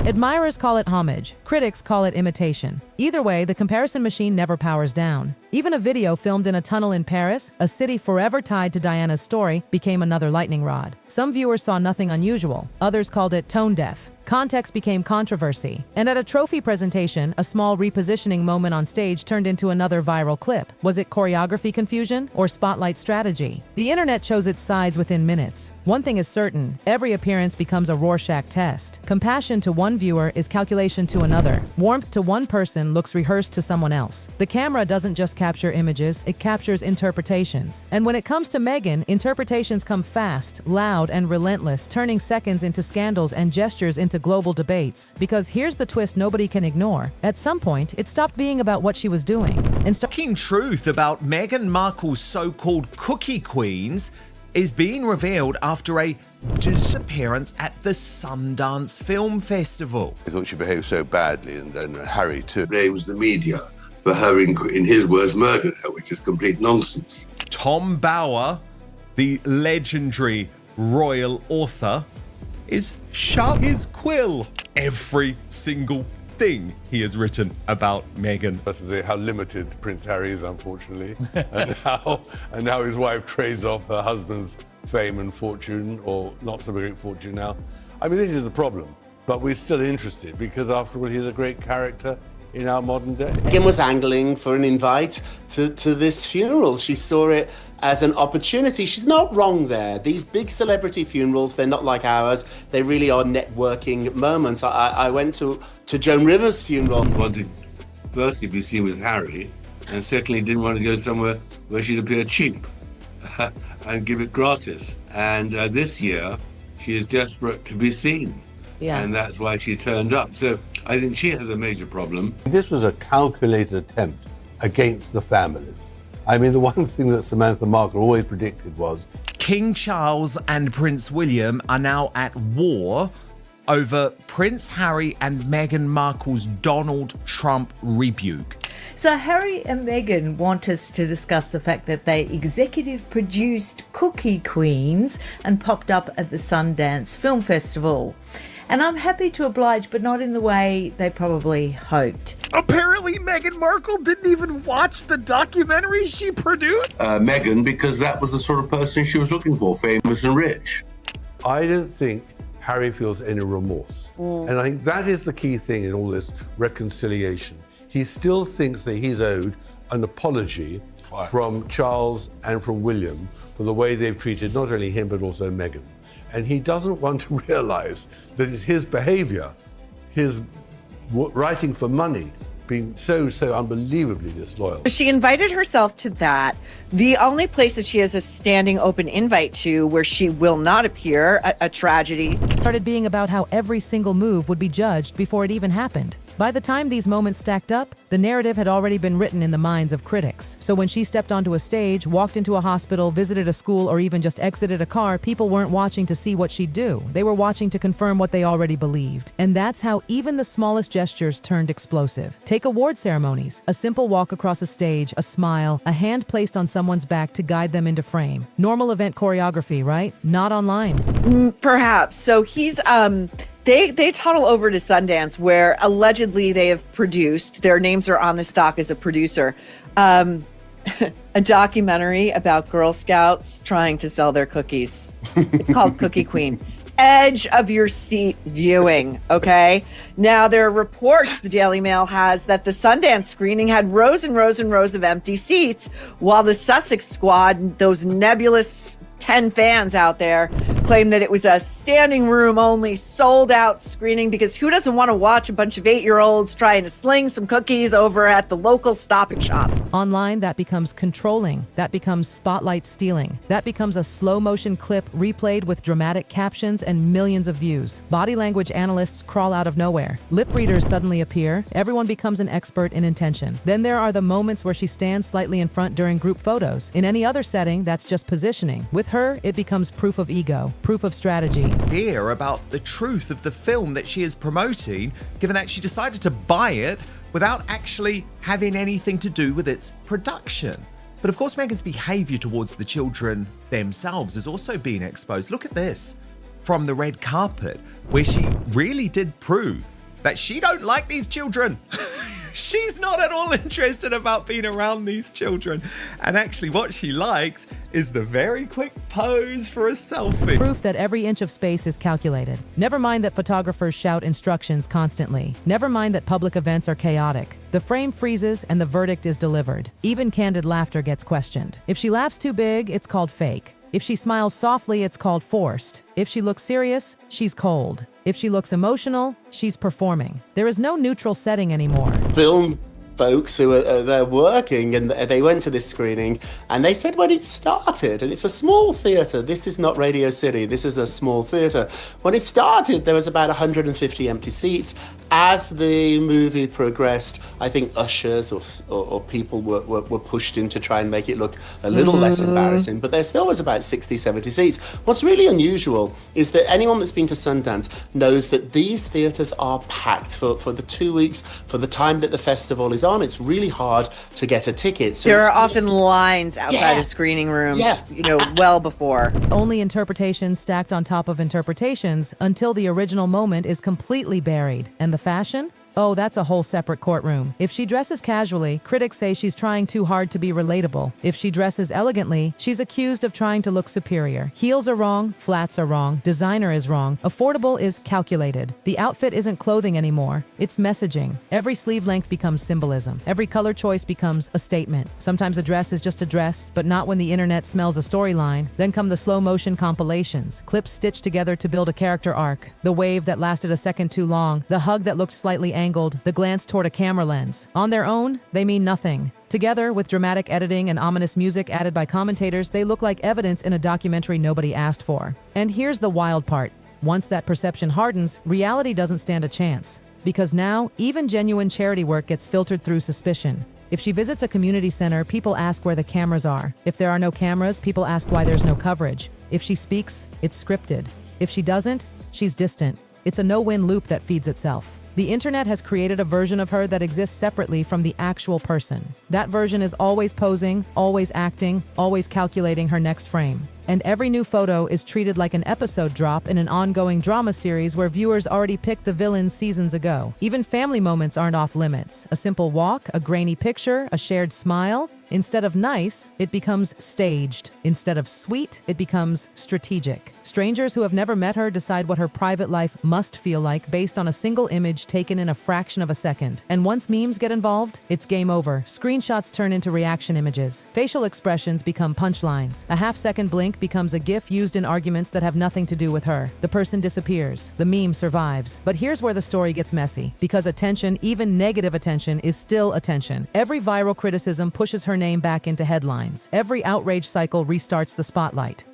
Admirers call it homage, critics call it imitation. Either way, the comparison machine never powers down. Even a video filmed in a tunnel in Paris, a city forever tied to Diana's story, became another lightning rod. Some viewers saw nothing unusual, others called it tone deaf. Context became controversy, and at a trophy presentation, a small repositioning moment on stage turned into another viral clip. Was it choreography confusion or spotlight strategy? The internet chose its sides within minutes. One thing is certain, every appearance becomes a Rorschach test. Compassion to one viewer is calculation to another. Warmth to one person looks rehearsed to someone else. The camera doesn't just capture images, it captures interpretations. And when it comes to Meghan, interpretations come fast, loud, and relentless, turning seconds into scandals and gestures into global debates. Because here's the twist nobody can ignore. At some point, it stopped being about what she was doing and Shocking truth about Meghan Markle's so-called cookie queens is being revealed after a disappearance at the Sundance Film Festival. I thought she behaved so badly, and Harry too. Blames the media for her, in his words, murdered her, which is complete nonsense. Tom Bower, the legendary royal author, is sharp his quill every single thing he has written about Meghan. That's to say how limited Prince Harry is, unfortunately, and how his wife trades off her husband's fame and fortune, or not so great fortune now. I mean, this is the problem, but we're still interested because, after all, he's a great character in our modern day. Meghan was angling for an invite to this funeral. She saw it as an opportunity. She's not wrong there. These big celebrity funerals, they're not like ours. They really are networking moments. I went to Joan Rivers' funeral. Wanted firstly to be seen with Harry, and secondly didn't want to go somewhere where she'd appear cheap and give it gratis. And this year, she is desperate to be seen. Yeah. And that's why she turned up. So I think she has a major problem. This was a calculated attempt against the families. I mean, the one thing that Samantha Markle always predicted was King Charles and Prince William are now at war over Prince Harry and Meghan Markle's Donald Trump rebuke. So Harry and Meghan want us to discuss the fact that they executive produced Cookie Queens and popped up at the Sundance Film Festival. And I'm happy to oblige, but not in the way they probably hoped. Apparently, Meghan Markle didn't even watch the documentary she produced. Meghan, because that was the sort of person she was looking for, famous and rich. I don't think Harry feels any remorse. And I think that is the key thing in all this reconciliation. He still thinks that he's owed an apology from Charles and from William for the way they've treated not only him but also Meghan. And he doesn't want to realize that it's his behavior, his writing for money, being so unbelievably disloyal. She invited herself to that. The only place that she has a standing open invite to where she will not appear, a tragedy. started being about how every single move would be judged before it even happened. By the time these moments stacked up, the narrative had already been written in the minds of critics. So when she stepped onto a stage, walked into a hospital, visited a school, or even just exited a car, people weren't watching to see what she'd do. They were watching to confirm what they already believed. And that's how even the smallest gestures turned explosive. Take award ceremonies. A simple walk across a stage, a smile, a hand placed on someone's back to guide them into frame. Normal event choreography, right? Not online. Perhaps. So he's They tunnel over to Sundance, where allegedly they have produced, their names are on the stock as a producer, a documentary about Girl Scouts trying to sell their cookies. It's called Cookie Queen. Edge of your seat viewing, okay? Now, there are reports, the Daily Mail has, that the Sundance screening had rows and rows and rows of empty seats, while the Sussex squad, those nebulous 10 fans out there, claim that it was a standing room only, sold out screening, because who doesn't want to watch a bunch of 8-year-olds trying to sling some cookies over at the local Stop and Shop? Online, that becomes controlling. That becomes spotlight stealing. That becomes a slow motion clip replayed with dramatic captions and millions of views. Body language analysts crawl out of nowhere. Lip readers suddenly appear. Everyone becomes an expert in intention. Then there are the moments where she stands slightly in front during group photos. In any other setting, that's just positioning. With her, it becomes proof of ego, proof of strategy. Hear about the truth of the film that she is promoting, given that she decided to buy it without actually having anything to do with its production. But of course, Meghan's behavior towards the children themselves is also being exposed. Look at this. from the red carpet, where she really did prove that she don't like these children. She's not at all interested about being around these children. And actually what she likes is the very quick pose for a selfie. Proof that every inch of space is calculated. Never mind that photographers shout instructions constantly. Never mind that public events are chaotic. The frame freezes and the verdict is delivered. Even candid laughter gets questioned. If she laughs too big, it's called fake. If she smiles softly, it's called forced. If she looks serious, she's cold. If she looks emotional, she's performing. There is no neutral setting anymore. Film folks who are there working, and they went to this screening, and they said when it started, and it's a small theatre, this is not Radio City, this is a small theatre. When it started, there was about 150 empty seats. As the movie progressed, I think ushers or people were pushed in to try and make it look a little less embarrassing, but there still was about 60, 70 seats. What's really unusual is that anyone that's been to Sundance knows that these theatres are packed for the 2 weeks, for the time that the festival is on. It's really hard to get a ticket. So there are often lines outside of screening rooms, well before. Only interpretations stacked on top of interpretations until the original moment is completely buried. And the fashion? Oh, that's a whole separate courtroom. If she dresses casually, critics say she's trying too hard to be relatable. If she dresses elegantly, she's accused of trying to look superior. Heels are wrong, flats are wrong, designer is wrong, affordable is calculated. The outfit isn't clothing anymore, it's messaging. Every sleeve length becomes symbolism. Every color choice becomes a statement. Sometimes a dress is just a dress, but not when the internet smells a storyline. Then come the slow motion compilations, clips stitched together to build a character arc. The wave that lasted a second too long, the hug that looked slightly angled, the glance toward a camera lens. On their own, they mean nothing. Together, with dramatic editing and ominous music added by commentators, they look like evidence in a documentary nobody asked for. And here's the wild part. Once that perception hardens, reality doesn't stand a chance. Because now, even genuine charity work gets filtered through suspicion. If she visits a community center, people ask where the cameras are. If there are no cameras, people ask why there's no coverage. If she speaks, it's scripted. If she doesn't, she's distant. It's a no-win loop that feeds itself. The internet has created a version of her that exists separately from the actual person. That version is always posing, always acting, always calculating her next frame. And every new photo is treated like an episode drop in an ongoing drama series where viewers already picked the villains seasons ago. Even family moments aren't off limits. A simple walk, a grainy picture, a shared smile. Instead of nice, it becomes staged. Instead of sweet, it becomes strategic. Strangers who have never met her decide what her private life must feel like based on a single image taken in a fraction of a second. And once memes get involved, it's game over. Screenshots turn into reaction images. Facial expressions become punchlines. A half-second blink becomes a GIF used in arguments that have nothing to do with her. The person disappears. The meme survives. But here's where the story gets messy. Because attention, even negative attention, is still attention. Every viral criticism pushes her name back into headlines. Every outrage cycle restarts the spotlight.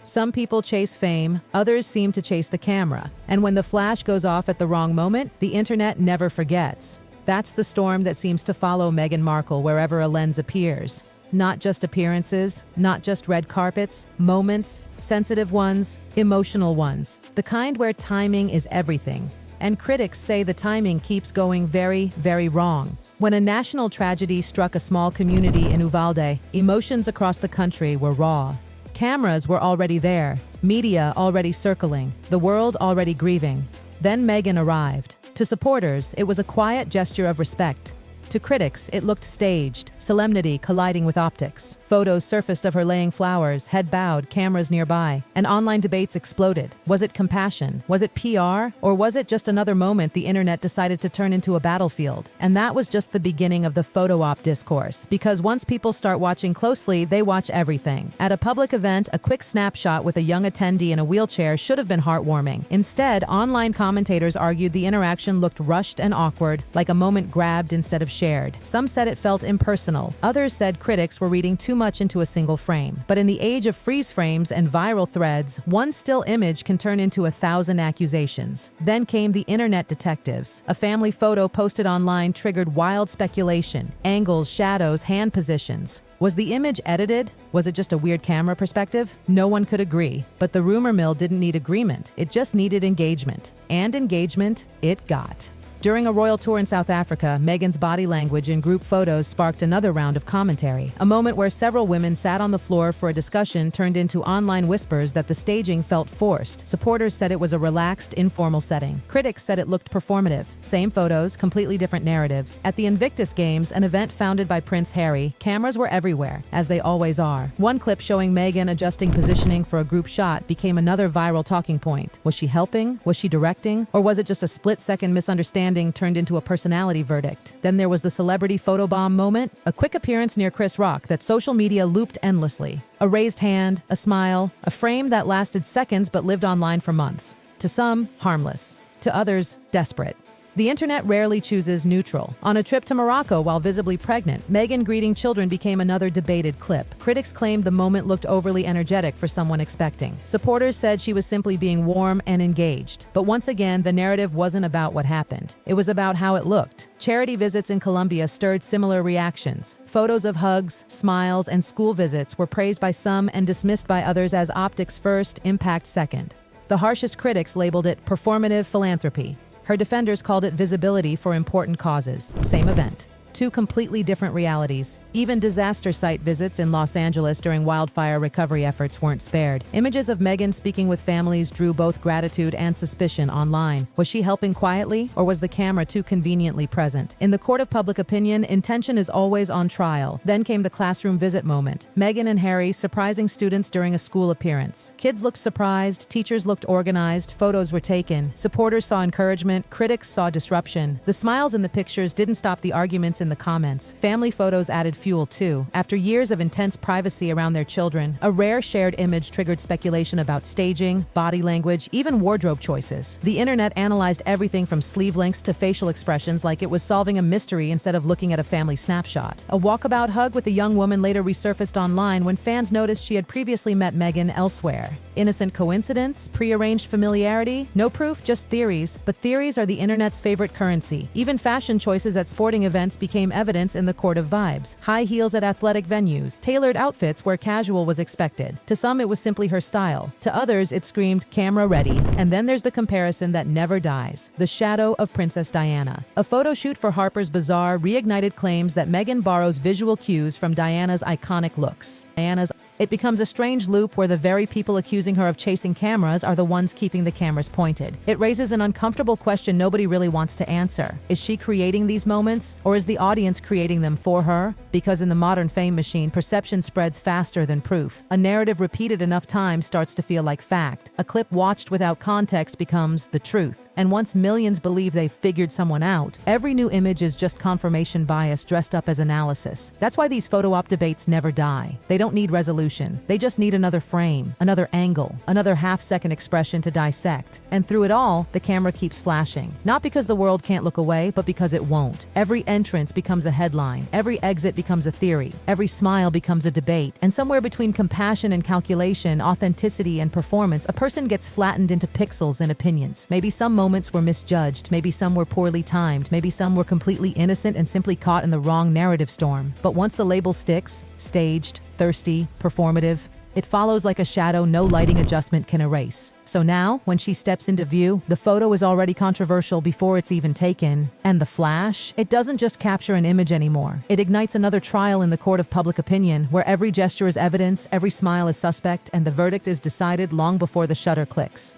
Some people chase fame, others seem to chase the camera. And when the flash goes off at the wrong moment, the internet never forgets. That's the storm that seems to follow Meghan Markle wherever a lens appears. Not just appearances, not just red carpets, moments, sensitive ones, emotional ones. The kind where timing is everything. And critics say the timing keeps going very, very wrong. When a national tragedy struck a small community in Uvalde, emotions across the country were raw. Cameras were already there, media already circling, the world already grieving. Then Meghan arrived. To supporters, it was a quiet gesture of respect. To critics, it looked staged, solemnity colliding with optics. Photos surfaced of her laying flowers, head bowed, cameras nearby, and online debates exploded. Was it compassion? Was it PR? Or was it just another moment the internet decided to turn into a battlefield? And that was just the beginning of the photo op discourse. Because once people start watching closely, they watch everything. At a public event, a quick snapshot with a young attendee in a wheelchair should have been heartwarming. Instead, online commentators argued the interaction looked rushed and awkward, like a moment grabbed instead of shared. Some said it felt impersonal. Others said critics were reading too much into a single frame. But in the age of freeze frames and viral threads, one still image can turn into 1,000 accusations. Then came the internet detectives. A family photo posted online triggered wild speculation. Angles, shadows, hand positions. Was the image edited? Was it just a weird camera perspective? No one could agree. But the rumor mill didn't need agreement. It just needed engagement. And engagement, it got. During a royal tour in South Africa, Meghan's body language in group photos sparked another round of commentary. A moment where several women sat on the floor for a discussion turned into online whispers that the staging felt forced. Supporters said it was a relaxed, informal setting. Critics said it looked performative. Same photos, completely different narratives. At the Invictus Games, an event founded by Prince Harry, cameras were everywhere, as they always are. One clip showing Meghan adjusting positioning for a group shot became another viral talking point. Was she helping? Was she directing? Or was it just a split-second misunderstanding turned into a personality verdict? Then there was the celebrity photobomb moment, a quick appearance near Chris Rock that social media looped endlessly. A raised hand, a smile, a frame that lasted seconds but lived online for months. To some, harmless. To others, desperate. The internet rarely chooses neutral. On a trip to Morocco while visibly pregnant, Meghan greeting children became another debated clip. Critics claimed the moment looked overly energetic for someone expecting. Supporters said she was simply being warm and engaged. But once again, the narrative wasn't about what happened. It was about how it looked. Charity visits in Colombia stirred similar reactions. Photos of hugs, smiles, and school visits were praised by some and dismissed by others as optics first, impact second. The harshest critics labeled it performative philanthropy. Her defenders called it visibility for important causes. Same event. Two completely different realities. Even disaster site visits in Los Angeles during wildfire recovery efforts weren't spared. Images of Meghan speaking with families drew both gratitude and suspicion online. Was she helping quietly, or was the camera too conveniently present? In the court of public opinion, intention is always on trial. Then came the classroom visit moment. Meghan and Harry surprising students during a school appearance. Kids looked surprised, teachers looked organized, photos were taken. Supporters saw encouragement, critics saw disruption. The smiles in the pictures didn't stop the arguments in the comments. Family photos added fuel too. After years of intense privacy around their children, a rare shared image triggered speculation about staging, body language, even wardrobe choices. The internet analyzed everything from sleeve lengths to facial expressions like it was solving a mystery instead of looking at a family snapshot. A walkabout hug with a young woman later resurfaced online when fans noticed she had previously met Meghan elsewhere. Innocent coincidence? Prearranged familiarity? No proof, just theories. But theories are the internet's favorite currency. Even fashion choices at sporting events became evidence in the court of vibes. High heels at athletic venues, tailored outfits where casual was expected. To some, it was simply her style. To others, it screamed camera ready. And then there's the comparison that never dies. The shadow of Princess Diana. A photo shoot for Harper's Bazaar reignited claims that Meghan borrows visual cues from Diana's iconic looks. It becomes a strange loop where the very people accusing her of chasing cameras are the ones keeping the cameras pointed. It raises an uncomfortable question nobody really wants to answer. Is she creating these moments, or is the audience creating them for her? Because in the modern fame machine, perception spreads faster than proof. A narrative repeated enough times starts to feel like fact. A clip watched without context becomes the truth. And once millions believe they've figured someone out, every new image is just confirmation bias dressed up as analysis. That's why these photo op debates never die. They don't need resolution. They just need another frame, another angle, another half-second expression to dissect. And through it all, the camera keeps flashing. Not because the world can't look away, but because it won't. Every entrance becomes a headline. Every exit becomes a theory. Every smile becomes a debate. And somewhere between compassion and calculation, authenticity and performance, a person gets flattened into pixels and opinions. Maybe some moments were misjudged. Maybe some were poorly timed. Maybe some were completely innocent and simply caught in the wrong narrative storm. But once the label sticks, staged, thirsty, performative, it follows like a shadow no lighting adjustment can erase. So now, when she steps into view, the photo is already controversial before it's even taken. And the flash? It doesn't just capture an image anymore. It ignites another trial in the court of public opinion, where every gesture is evidence, every smile is suspect, and the verdict is decided long before the shutter clicks.